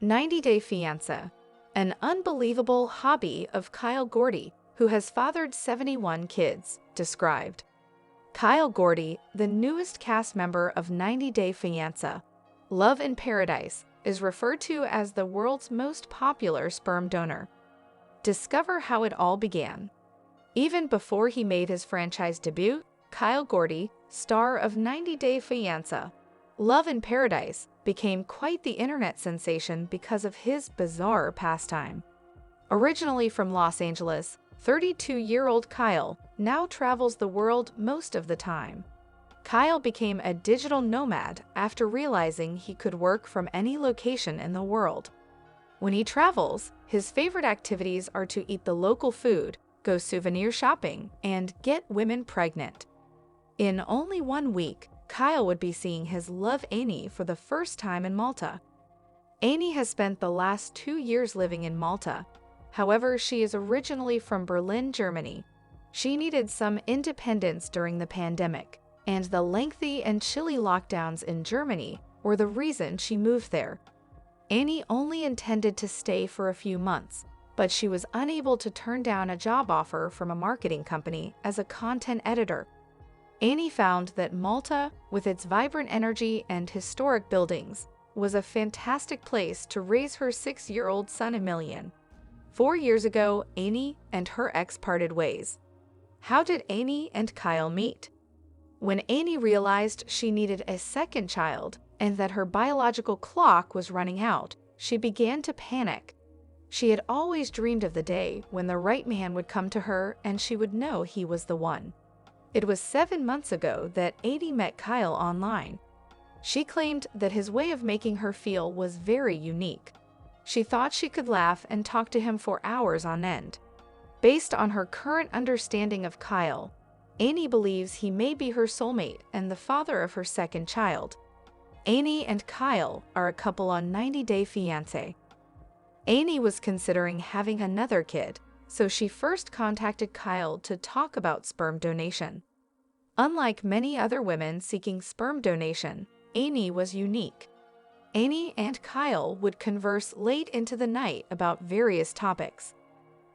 90-Day Fiancé, an unbelievable hobby of Kyle Gordy, who has fathered 71 kids, described. Kyle Gordy, the newest cast member of 90-Day Fiancé, Love in Paradise, is referred to as the world's most popular sperm donor. Discover how it all began. Even before he made his franchise debut, Kyle Gordy, star of 90-Day Fiancé, Love in Paradise, became quite the internet sensation because of his bizarre pastime. Originally from Los Angeles, 32-year-old Kyle now travels the world most of the time. Kyle became a digital nomad after realizing he could work from any location in the world. When he travels, his favorite activities are to eat the local food, go souvenir shopping, and get women pregnant. In only 1 week, Kyle would be seeing his love Annie for the first time in Malta. Annie has spent the last 2 years living in Malta. However, she is originally from Berlin, Germany. She needed some independence during the pandemic, and the lengthy and chilly lockdowns in Germany were the reason she moved there. Annie only intended to stay for a few months, but she was unable to turn down a job offer from a marketing company as a content editor. Annie found that Malta, with its vibrant energy and historic buildings, was a fantastic place to raise her 6-year-old son Emilian. 4 years ago, Annie and her ex parted ways. How did Annie and Kyle meet? When Annie realized she needed a second child and that her biological clock was running out, she began to panic. She had always dreamed of the day when the right man would come to her and she would know he was the one. It was 7 months ago that Annie met Kyle online. She claimed that his way of making her feel was very unique. She thought she could laugh and talk to him for hours on end. Based on her current understanding of Kyle, Annie believes he may be her soulmate and the father of her second child. Annie and Kyle are a couple on 90-Day Fiancé. Annie was considering having another kid, so she first contacted Kyle to talk about sperm donation. Unlike many other women seeking sperm donation, Annie was unique. Annie and Kyle would converse late into the night about various topics.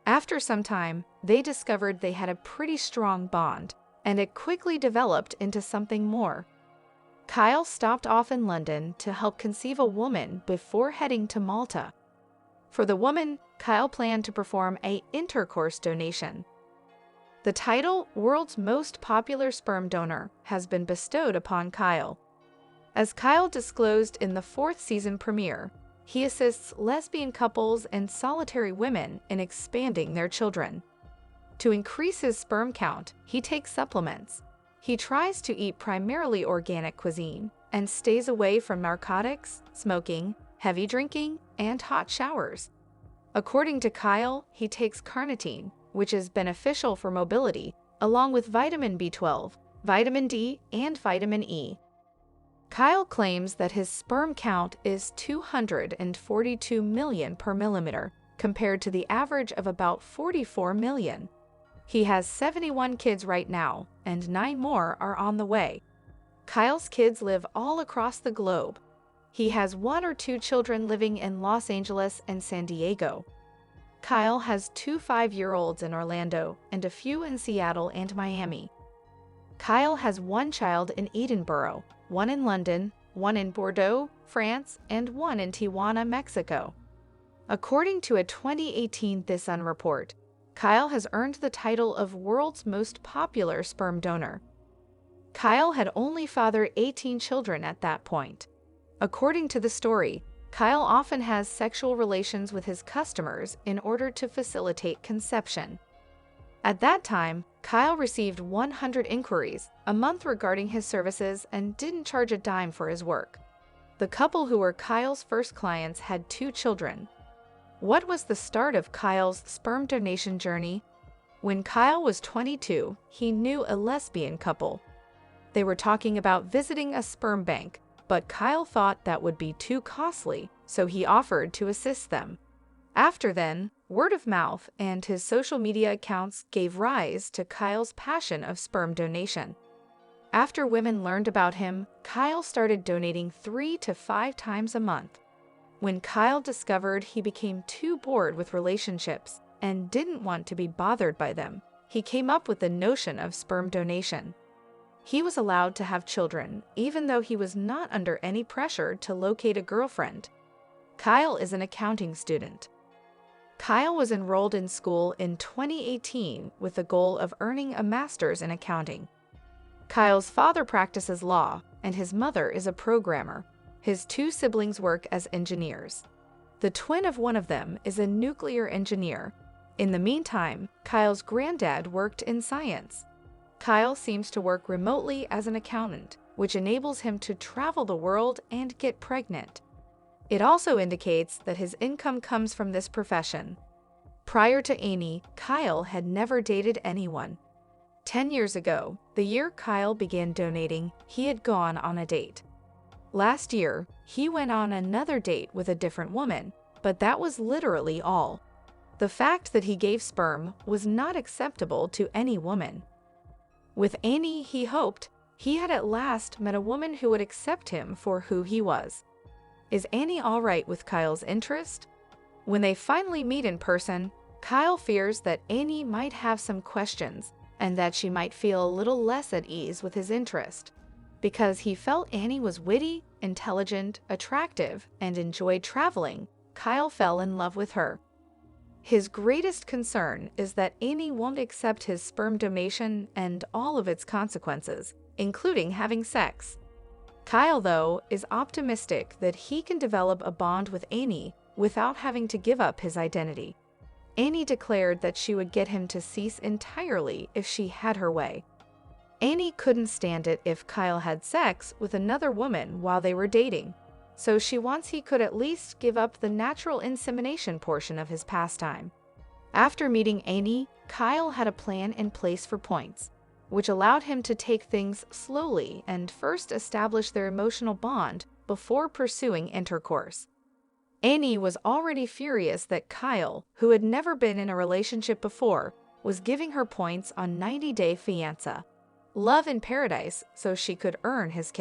After some time, they discovered they had a pretty strong bond, and it quickly developed into something more. Kyle stopped off in London to help conceive a woman before heading to Malta. For the woman, Kyle planned to perform an intercourse donation. The title, World's Most Popular Sperm Donor, has been bestowed upon Kyle. As Kyle disclosed in the 4th season premiere, he assists lesbian couples and solitary women in expanding their children. To increase his sperm count, he takes supplements. He tries to eat primarily organic cuisine and stays away from narcotics, smoking, heavy drinking, and hot showers. According to Kyle, he takes carnitine, which is beneficial for mobility, along with vitamin B12, vitamin D, and vitamin E. Kyle claims that his sperm count is 242 million per millimeter, compared to the average of about 44 million. He has 71 kids right now, and 9 more are on the way. Kyle's kids live all across the globe. He has 1 or 2 children living in Los Angeles and San Diego. Kyle has 2 5-year-olds in Orlando and a few in Seattle and Miami. Kyle has 1 child in Edinburgh, 1 in London, 1 in Bordeaux, France, and 1 in Tijuana, Mexico. According to a 2018 The Sun report, Kyle has earned the title of World's Most Popular Sperm Donor. Kyle had only fathered 18 children at that point. According to the story, Kyle often has sexual relations with his customers in order to facilitate conception. At that time, Kyle received 100 inquiries a month regarding his services and didn't charge a dime for his work. The couple who were Kyle's first clients had 2 children. What was the start of Kyle's sperm donation journey? When Kyle was 22, he knew a lesbian couple. They were talking about visiting a sperm bank, but Kyle thought that would be too costly, so he offered to assist them. After then, word of mouth and his social media accounts gave rise to Kyle's passion of sperm donation. After women learned about him, Kyle started donating 3 to 5 times a month. When Kyle discovered he became too bored with relationships and didn't want to be bothered by them, he came up with the notion of sperm donation. He was allowed to have children, even though he was not under any pressure to locate a girlfriend. Kyle is an accounting student. Kyle was enrolled in school in 2018 with the goal of earning a master's in accounting. Kyle's father practices law, and his mother is a programmer. His two siblings work as engineers. The twin of one of them is a nuclear engineer. In the meantime, Kyle's granddad worked in science. Kyle seems to work remotely as an accountant, which enables him to travel the world and get pregnant. It also indicates that his income comes from this profession. Prior to Annie, Kyle had never dated anyone. 10 years ago, the year Kyle began donating, he had gone on a date. Last year, he went on another date with a different woman, but that was literally all. The fact that he gave sperm was not acceptable to any woman. With Annie, he hoped he had at last met a woman who would accept him for who he was. Is Annie all right with Kyle's interest? When they finally meet in person, Kyle fears that Annie might have some questions and that she might feel a little less at ease with his interest. Because he felt Annie was witty, intelligent, attractive, and enjoyed traveling, Kyle fell in love with her. His greatest concern is that Annie won't accept his sperm donation and all of its consequences, including having sex. Kyle, though, is optimistic that he can develop a bond with Annie without having to give up his identity. Annie declared that she would get him to cease entirely if she had her way. Annie couldn't stand it if Kyle had sex with another woman while they were dating, so she wants he could at least give up the natural insemination portion of his pastime. After meeting Annie, Kyle had a plan in place for points, which allowed him to take things slowly and first establish their emotional bond before pursuing intercourse. Annie was already furious that Kyle, who had never been in a relationship before, was giving her points on 90-day fiancé, love in paradise, so she could earn his kiss.